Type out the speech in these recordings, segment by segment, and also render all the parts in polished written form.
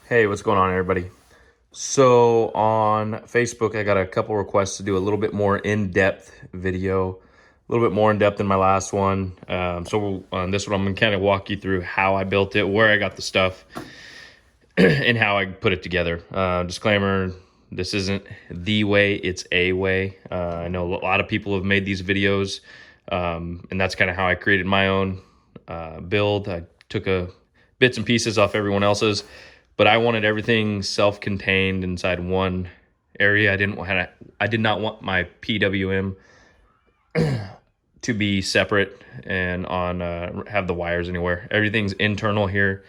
Hey, what's going on, everybody? So on Facebook, I got a couple requests to do a little bit more in-depth video, a little bit more in-depth than my last one. So on this one, I'm gonna kind of walk you through how I built it, where I got the stuff, and how I put it together. Disclaimer, this isn't the way, it's a way. I know a lot of people have made these videos, and that's kind of how I created my own build. I took bits and pieces off everyone else's, but I wanted everything self-contained inside one area. I did not want my PWM to be separate and on have the wires anywhere. Everything's internal here.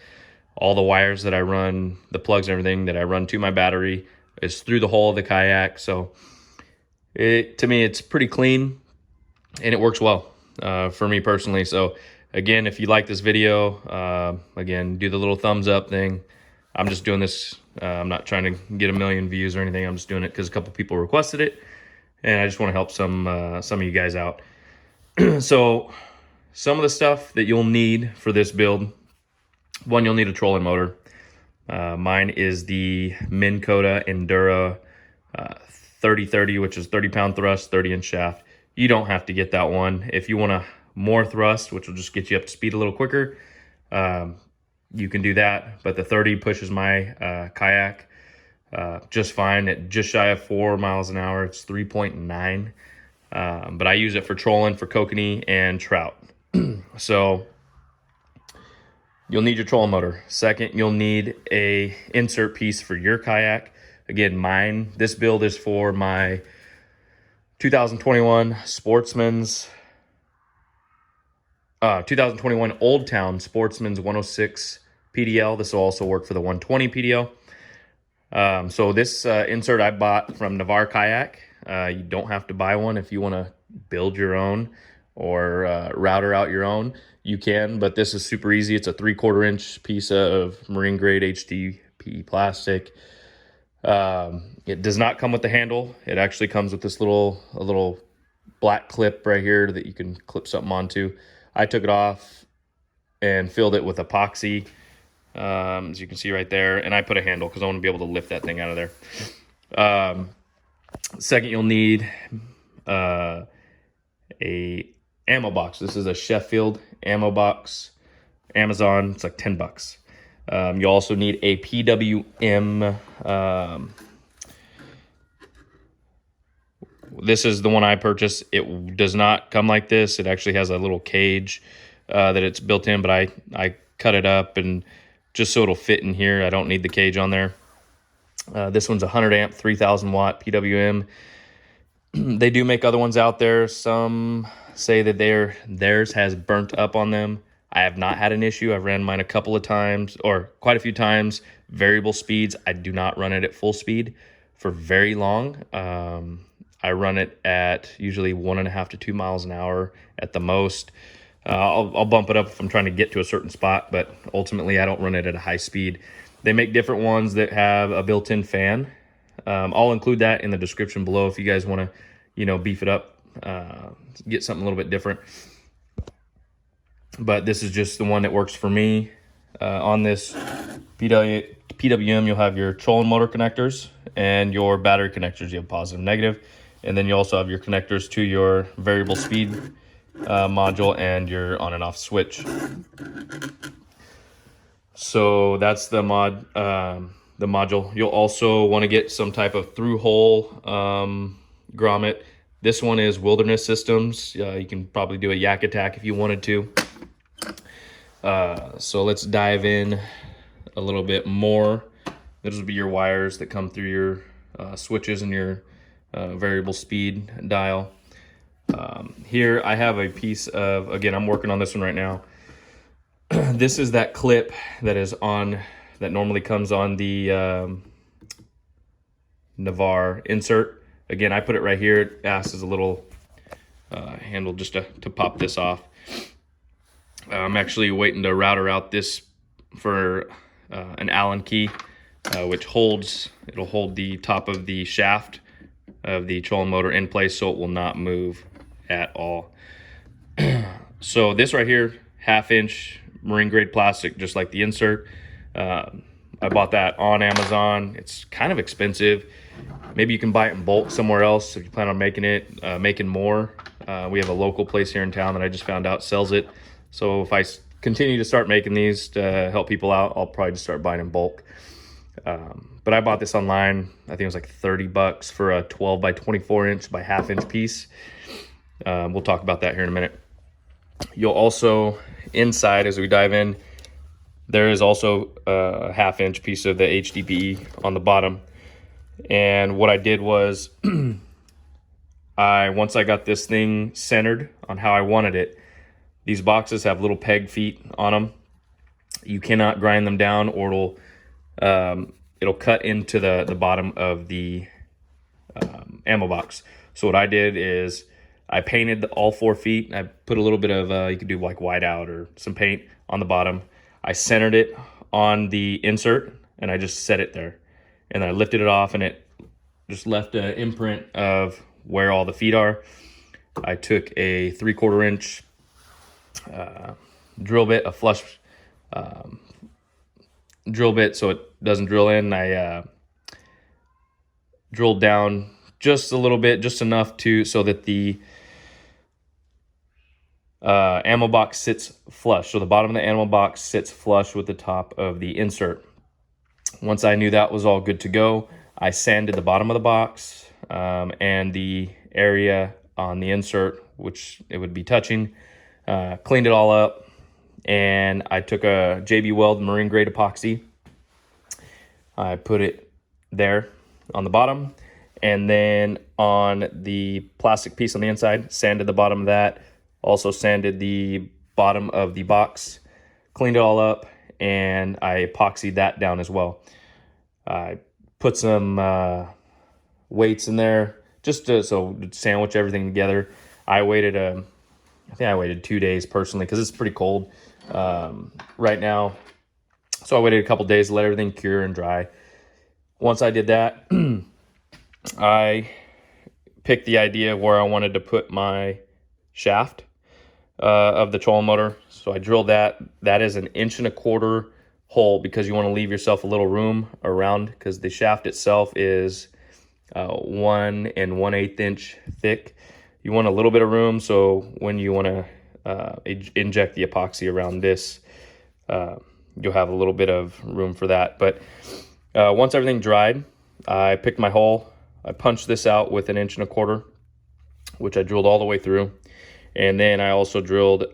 All the wires that I run, the plugs and everything that I run to my battery is through the hull of the kayak. So to me, it's pretty clean and it works well for me personally. So again, if you like this video, again, do the little thumbs up thing. I'm just doing this. I'm not trying to get a million views or anything. I'm just doing it because a couple people requested it, and I just want to help some of you guys out. So some of the stuff that you'll need for this build: one, you'll need a trolling motor. Mine is the Minn Kota Endura 3030, which is 30-pound thrust, 30-inch shaft. You don't have to get that one. If you want a more thrust, which will just get you up to speed a little quicker, you can do that. But the 30 pushes my kayak just fine at just shy of 4 miles an hour. It's 3.9. But I use it for trolling for kokanee and trout. So you'll need your trolling motor. Second, you'll need a insert piece for your kayak. Again, this build is for my 2021 2021 Old Town Sportsman's 106 PDL. This will also work for the 120 PDL. So this insert I bought from Navarre Kayak. You don't have to buy one if you want to build your own or router out your own. You can, but this is super easy. It's a 3/4 inch piece of marine grade HDPE plastic. It does not come with the handle. It actually comes with this little black clip right here that you can clip something onto. I took it off and filled it with epoxy, as you can see right there, and I put a handle because I want to be able to lift that thing out of there. Second, you'll need a ammo box. This is a Sheffield ammo box, Amazon. It's like $10. You also need a PWM. This is the one I purchased. It does not come like this. It actually has a little cage that it's built in, but I cut it up and just so it'll fit in here. I don't need the cage on there. This one's 100 amp, 3000 watt PWM. They do make other ones out there. Some say that theirs has burnt up on them. I have not had an issue. I've ran mine a couple of times, or quite a few times, variable speeds. I do not run it at full speed for very long. I run it at usually 1.5 to 2 miles an hour at the most. I'll bump it up if I'm trying to get to a certain spot, but ultimately I don't run it at a high speed. They make different ones that have a built-in fan. I'll include that in the description below if you guys want to, beef it up, get something a little bit different. But this is just the one that works for me. On this PWM, you'll have your trolling motor connectors and your battery connectors. You have positive, negative, and then you also have your connectors to your variable speed module and your on and off switch. So that's the module. You'll also want to get some type of through hole grommet. This one is Wilderness Systems. You can probably do a Yak Attack if you wanted to. So let's dive in a little bit more. Those will be your wires that come through your switches and your variable speed dial. Here I have a piece of, again, I'm working on this one right now. This is that clip that normally comes on the Navarre insert. Again, I put it right here. It acts as a little handle just to pop this off. I'm actually waiting to router out this for an Allen key, which it'll hold the top of the shaft of the trolling motor in place so it will not move at all. So this right here, 1/2 inch marine grade plastic, just like the insert. I bought that on Amazon. It's kind of expensive. Maybe you can buy it in bulk somewhere else if you plan on making it, making more. We have a local place here in town that I just found out sells it. So if I continue to start making these to help people out, I'll probably just start buying in bulk. But I bought this online. I think it was like 30 bucks for a 12 by 24 inch by half inch piece. We'll talk about that here in a minute. You'll also, inside as we dive in, there is also a half inch piece of the HDPE on the bottom. And what I did was, once I got this thing centered on how I wanted it, these boxes have little peg feet on them. You cannot grind them down, or it'll cut into the bottom of the ammo box. So what I did is I painted all 4 feet. I put a little bit of, you could do like whiteout or some paint on the bottom. I centered it on the insert and I just set it there. And then I lifted it off and it just left an imprint of where all the feet are. I took a 3/4 inch drill bit, a flush drill bit so it doesn't drill in. I drilled down just a little bit, just enough so that the ammo box sits flush. So the bottom of the ammo box sits flush with the top of the insert. Once I knew that was all good to go, I sanded the bottom of the box and the area on the insert, which it would be touching, cleaned it all up, and I took a JB Weld marine grade epoxy. I put it there on the bottom, and then on the plastic piece on the inside, sanded the bottom of that, also sanded the bottom of the box, cleaned it all up, and I epoxied that down as well. I put some weights in there just to sandwich everything together. I think I waited 2 days personally because it's pretty cold right now. So I waited a couple days to let everything cure and dry. Once I did that, I picked the idea where I wanted to put my shaft of the trolling motor. So I drilled that. That is an 1.25 inch hole because you want to leave yourself a little room around, because the shaft itself is 1 1/8 inch thick. You want a little bit of room, so when you want to inject the epoxy around this, you'll have a little bit of room for that. But once everything dried, I picked my hole. I punched this out with an 1.25 inch, which I drilled all the way through. And then I also drilled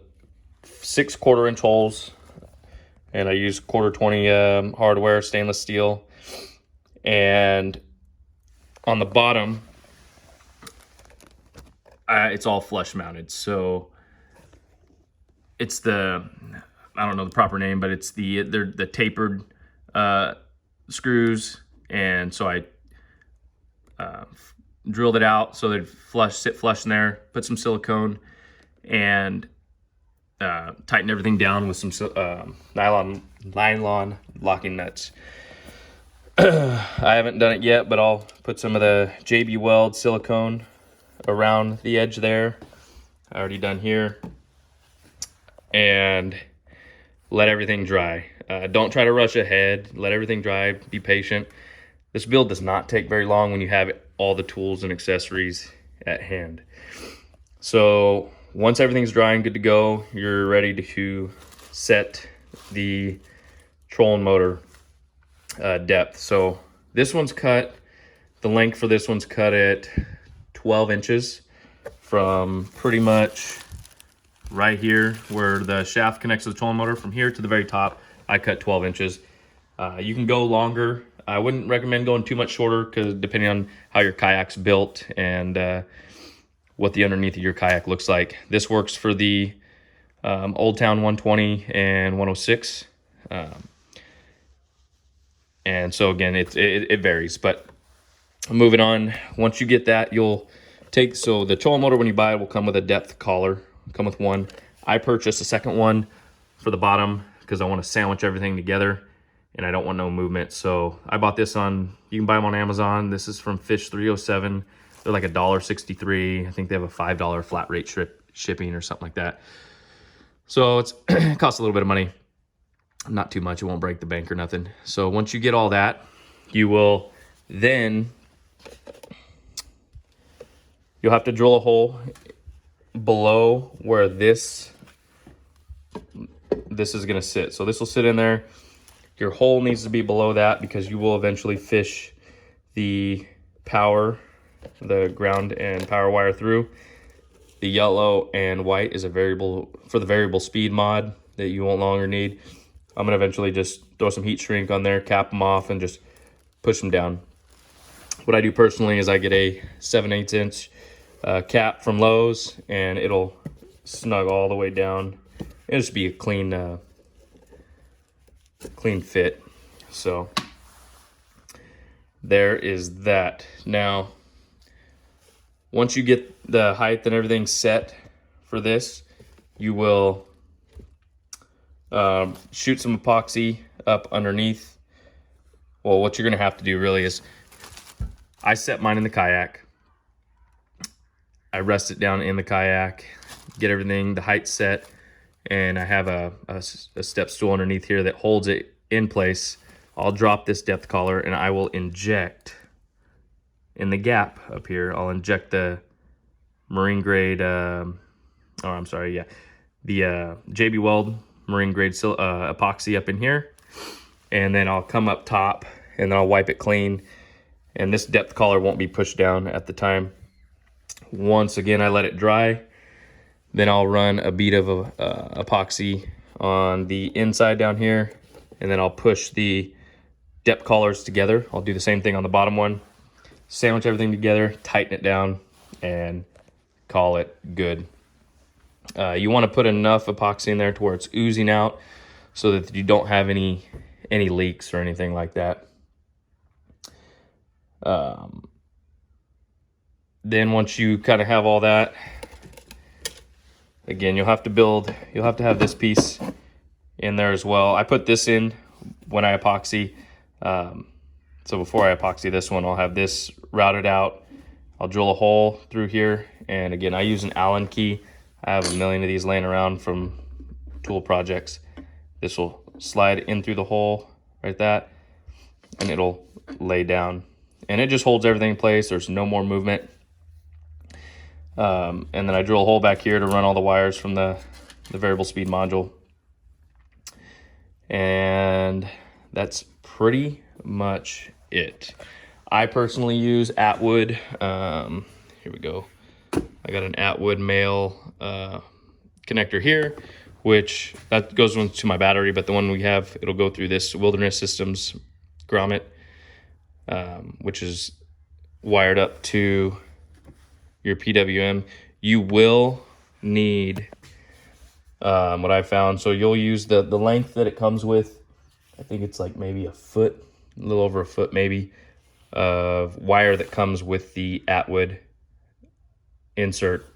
6 1/4 inch holes, and I used 1/4-20 hardware, stainless steel. And on the bottom, it's all flush mounted. So it's I don't know the proper name, but it's they're the tapered screws. And so I drilled it out so they'd sit flush in there, put some silicone, and tighten everything down with some nylon locking nuts. I haven't done it yet, but I'll put some of the JB Weld silicone around the edge there. I already done here. And let everything dry. Don't try to rush ahead. Let everything dry. Be patient. This build does not take very long when you have all the tools and accessories at hand. So once everything's dry and good to go, you're ready to set the trolling motor depth. So this one's cut, the length for this one's cut at 12 inches from pretty much right here where the shaft connects to the trolling motor. From here to the very top, I cut 12 inches. You can go longer. I wouldn't recommend going too much shorter, because depending on how your kayak's built and what the underneath of your kayak looks like. This works for the Old Town 120 and 106. And so again, it varies, but moving on. Once you get that, you'll take, so the trolling motor when you buy it will come with a depth collar, come with one. I purchased a second one for the bottom because I want to sandwich everything together and I don't want no movement. So I bought this you can buy them on Amazon. This is from Fish 307. They're like $1.63. I think they have a $5 flat rate shipping or something like that. So it costs a little bit of money. Not too much, it won't break the bank or nothing. So once you get all that, you will then, you'll have to drill a hole below where this is gonna sit. So this will sit in there. Your hole needs to be below that because you will eventually fish the power, the ground and power wire through. The yellow and white is a variable for the variable speed mod that you won't longer need. I'm gonna eventually just throw some heat shrink on there, cap them off, and just push them down. What I do personally is I get a 7/8 inch cap from Lowe's, and it'll snug all the way down. It'll just be a clean fit. So there is that. Now, once you get the height and everything set for this, you will shoot some epoxy up underneath. Well, what you're gonna have to do really is, I set mine in the kayak. I rest it down in the kayak, get everything, the height set, and I have a step stool underneath here that holds it in place. I'll drop this depth collar and I will inject in the gap up here. I'll inject the marine grade, the JB Weld marine grade epoxy up in here, and then I'll come up top and then I'll wipe it clean. And this depth collar won't be pushed down at the time. Once again, I let it dry. Then I'll run a bead of epoxy on the inside down here, and then I'll push the depth collars together. I'll do the same thing on the bottom one. Sandwich everything together, tighten it down, and call it good. You want to put enough epoxy in there to where it's oozing out so that you don't have any leaks or anything like that. Then once you kind of have all that, again, you'll have to have this piece in there as well. I put this in when I epoxy. So before I epoxy this one, I'll have this routed out. I'll drill a hole through here. And again, I use an Allen key. I have a million of these laying around from tool projects. This will slide in through the hole like that, and it'll lay down. And it just holds everything in place. There's no more movement. And then I drill a hole back here to run all the wires from the variable speed module. And that's pretty much it. I personally use Attwood. Here we go. I got an Attwood male connector here, which that goes into my battery, but the one we have, it'll go through this Wilderness Systems grommet, which is wired up to your PWM. You will need what I found. So you'll use the length that it comes with. I think it's like maybe a foot, a little over a foot maybe, of wire that comes with the Attwood insert.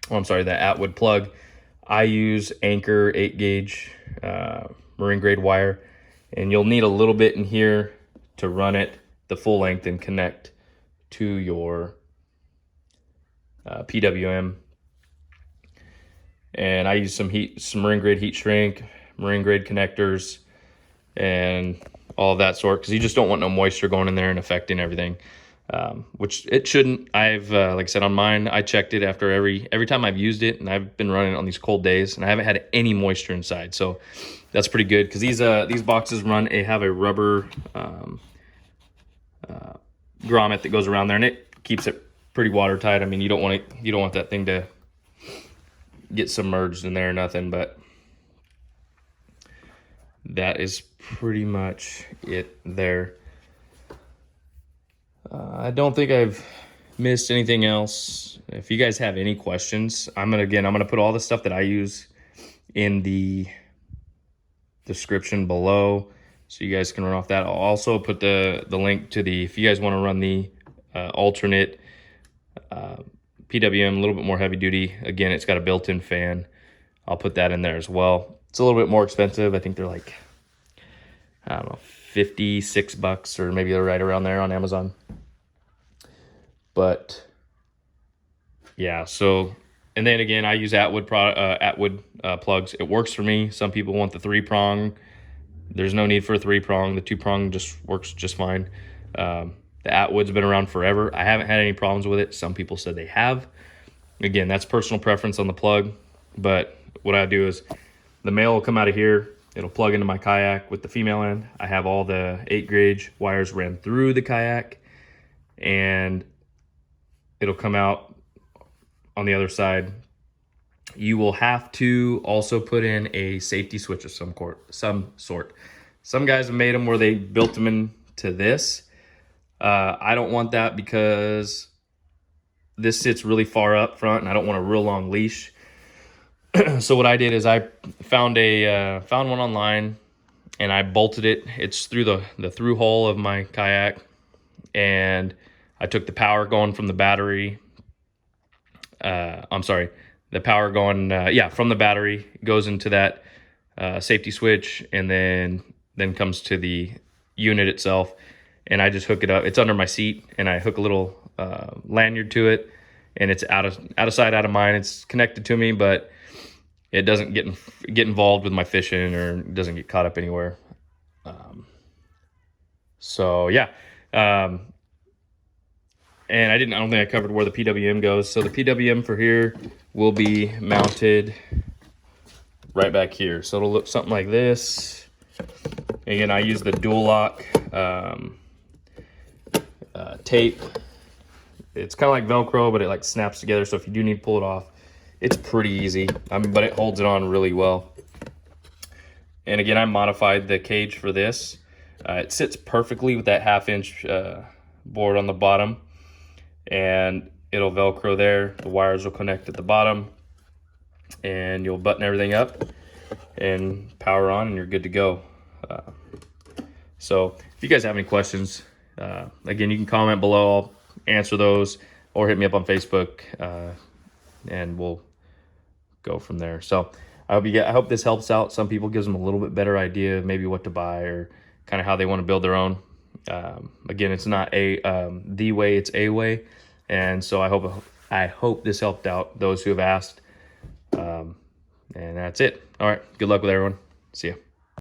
Oh, I'm sorry, the Attwood plug. I use Ancor 8-gauge marine grade wire, and you'll need a little bit in here to run it the full length and connect to your PWM. And I use some marine grade heat shrink, marine grade connectors, and all of that sort, because you just don't want no moisture going in there and affecting everything, which it shouldn't. I've like I said, on mine, I checked it after every time I've used it, and I've been running it on these cold days, and I haven't had any moisture inside. So that's pretty good, because these boxes have a rubber grommet that goes around there, and it keeps it pretty watertight. I mean, you don't want that thing to get submerged in there or nothing, but that is pretty much it there. I don't think I've missed anything else. If you guys have any questions, I'm gonna put all the stuff that I use in the description below, so you guys can run off that. I'll also put the link to if you guys want to run the alternate PWM, a little bit more heavy duty. Again, it's got a built-in fan. I'll put that in there as well. It's a little bit more expensive. I think they're like, I don't know, $56, or maybe they're right around there on Amazon. But yeah, so, and then again, I use Attwood plugs. It works for me. Some people want the 3-prong. There's no need for a 3-prong. The 2-prong just works just fine. The Attwood's been around forever. I haven't had any problems with it. Some people said they have. Again, that's personal preference on the plug, but what I do is the male will come out of here. It'll plug into my kayak with the female end. I have all the 8-gauge wires ran through the kayak, and it'll come out on the other side. You will have to also put in a safety switch of some sort. Some guys have made them where they built them into this. I don't want that because this sits really far up front and I don't want a real long leash. So what I did is I found one online and I bolted it. It's through the through hole of my kayak, and I took the power going from the battery. The power going from the battery goes into that safety switch, and then comes to the unit itself. And I just hook it up. It's under my seat, and I hook a little lanyard to it, and it's out of sight, out of mind. It's connected to me, but it doesn't get involved with my fishing, or doesn't get caught up anywhere. And I don't think I covered where the PWM goes. So the PWM for here will be mounted right back here. So it'll look something like this. Again, I use the dual lock tape. It's kind of like Velcro, but it like snaps together. So if you do need to pull it off, it's pretty easy. But it holds it on really well. And again, I modified the cage for this. It sits perfectly with that 1/2-inch board on the bottom, and it'll Velcro there. The wires will connect at the bottom, and you'll button everything up and power on, and you're good to go. So if you guys have any questions, again, you can comment below. I'll answer those, or hit me up on Facebook, and we'll go from there. So I hope this helps out some people, gives them a little bit better idea of maybe what to buy, or kind of how they want to build their own. Again, it's not the way, it's a way. And so I hope this helped out those who have asked. And that's it. All right. Good luck with everyone. See ya.